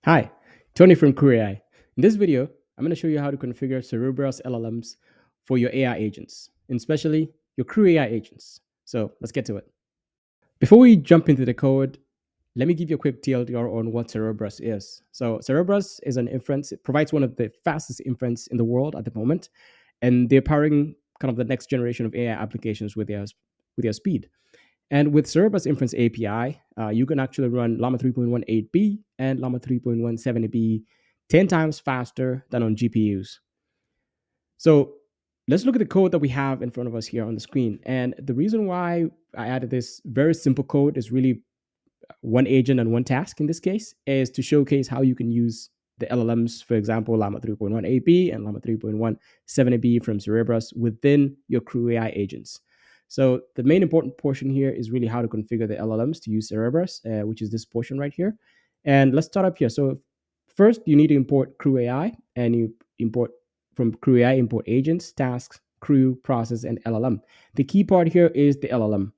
Hi, Tony from CrewAI. In this video, I'm going to show you how to configure Cerebras LLMs for your AI agents, and especially your CrewAI agents. So let's get to it. Before we jump into the code, let me give you a quick TLDR on what Cerebras is. So Cerebras is an inference. It provides one of the fastest inference in the world at the moment, and they're powering kind of the next generation of AI applications with their speed. And with Cerebras Inference API, you can actually run Llama 3.18b and Llama 3.17b 10 times faster than on GPUs. So let's look at the code that we have in front of us here on the screen. And the reason why I added this very simple code is really one agent and one task in this case, is to showcase how you can use the LLMs, for example, Llama 3.18b and Llama 3.17b from Cerebras within your CrewAI agents. So the main important portion here is really how to configure the LLMs to use Cerebras, which is this portion right here. And let's start up here. So first, you need to import CrewAI, and you import from CrewAI, import agents, tasks, crew, process, and LLM. The key part here is the LLM.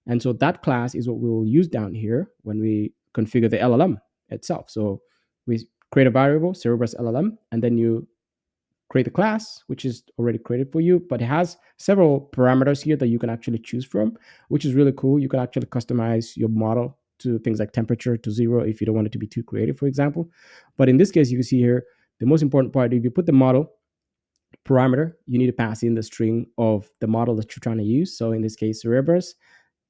And so that class is what we will use down here when we configure the LLM itself. So we create a variable, Cerebras LLM, and then you create the class, which is already created for you, but it has several parameters here that you can actually choose from, which is really cool. You can actually customize your model to things like temperature to 0 if you don't want it to be too creative, for example. But in this case, you can see here, the most important part, if you put the model parameter, you need to pass in the string of the model that you're trying to use. So in this case, Cerebras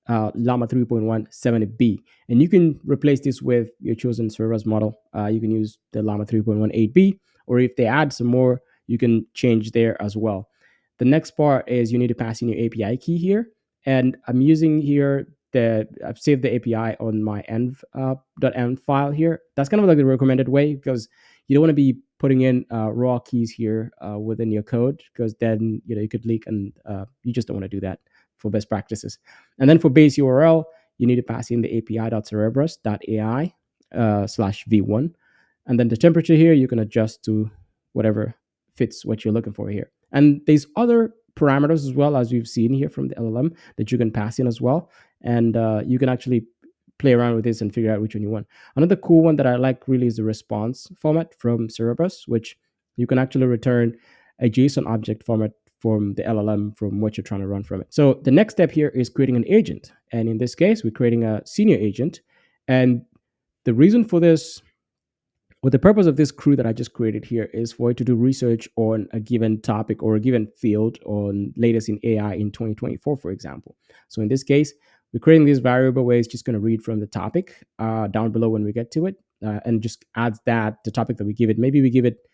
Llama 3.17b. And you can replace this with your chosen Cerebras model. You can use the Llama 3.18b, or if they add some more, you can change there as well. The next part is you need to pass in your API key here. And I'm using here I've saved the API on my env.env file here. That's kind of like the recommended way, because you don't want to be putting in raw keys here within your code, because then you could leak, and you just don't want to do that for best practices. And then for base URL, you need to pass in the api.cerebras.ai /v1. And then the temperature here, you can adjust to whatever fits what you're looking for here. And there's other parameters as well, as we've seen here from the LLM, that you can pass in as well. And you can actually play around with this and figure out which one you want. Another cool one that I like really is the response format from Cerebras, which you can actually return a JSON object format from the LLM from what you're trying to run from it. So the next step here is creating an agent. And in this case, we're creating a senior agent. And the reason for this, well, the purpose of this crew that I just created here is for it to do research on a given topic or a given field on latest in AI in 2024, for example. So in this case, we're creating this variable where it's just going to read from the topic down below when we get to it, and just adds the topic that we give it. Maybe we give it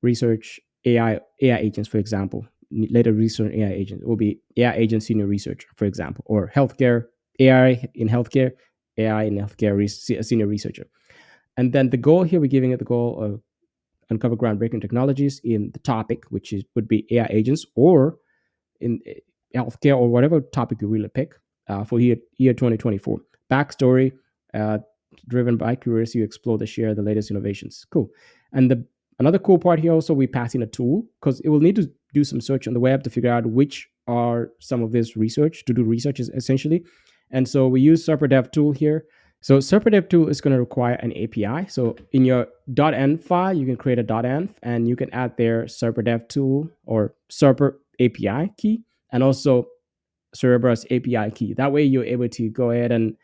research AI agents, for example. Later research AI agent will be AI agent senior researcher, for example, or healthcare AI in healthcare, AI in healthcare senior researcher. And then the goal here, we're giving it the goal of uncover groundbreaking technologies in the topic, which would be AI agents, or in healthcare, or whatever topic you really pick for year 2024. Backstory, uh, driven by curiosity, you explore the share the latest innovations. Cool. And another cool part here also, we pass in a tool, because it will need to do some search on the web to figure out which are some of this research, to do research essentially. And so we use SerperDev tool here. So SerperDev tool is going to require an API. So in your .env file, you can create a .env, and you can add their SerperDev tool or Serper API key, and also Cerebras API key. That way you're able to go ahead and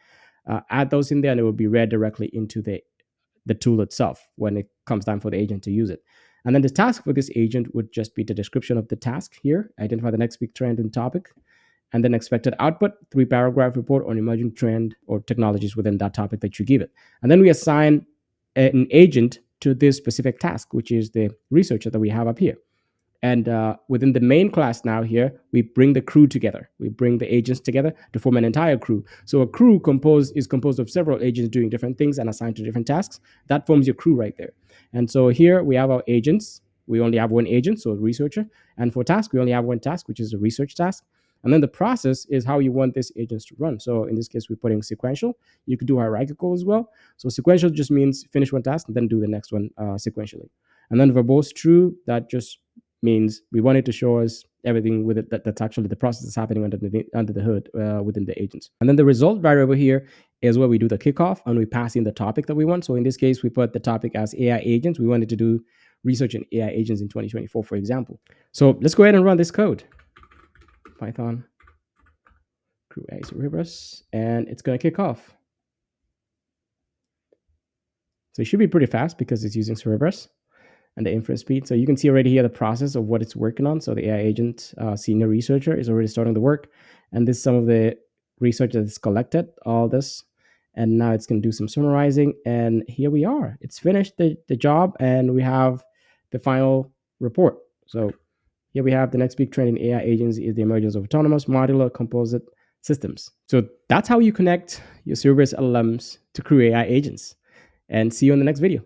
add those in there, and it will be read directly into the tool itself when it comes time for the agent to use it. And then the task for this agent would just be the description of the task here, identify the next big trend and topic, and then expected output, 3-paragraph report on emerging trend or technologies within that topic that you give it. And then we assign an agent to this specific task, which is the researcher that we have up here. And within the main class now here, we bring the crew together. We bring the agents together to form an entire crew. So a crew is composed of several agents doing different things and assigned to different tasks. That forms your crew right there. And so here we have our agents. We only have one agent, so a researcher. And for task, we only have one task, which is a research task. And then the process is how you want this agents to run. So in this case, we're putting sequential. You could do hierarchical as well. So sequential just means finish one task and then do the next one sequentially. And then verbose true, that just means we wanted to show us everything with it that's actually the process is happening under the hood within the agents. And then the result variable here is where we do the kickoff and we pass in the topic that we want. So in this case, we put the topic as AI agents. We wanted to do research in AI agents in 2024, for example. So let's go ahead and run this code. Python CrewAI Cerebras, and it's going to kick off. So it should be pretty fast because it's using Cerebras and the inference speed. So you can see already here the process of what it's working on. So the AI agent senior researcher is already starting the work. And this is some of the research that's collected, all this. And now it's going to do some summarizing. And here we are. It's finished the job and we have the final report. So here we have the next big trend in AI agents is the emergence of autonomous modular composite systems. So that's how you connect your Cerebras LLMs to CrewAI agents. And see you in the next video.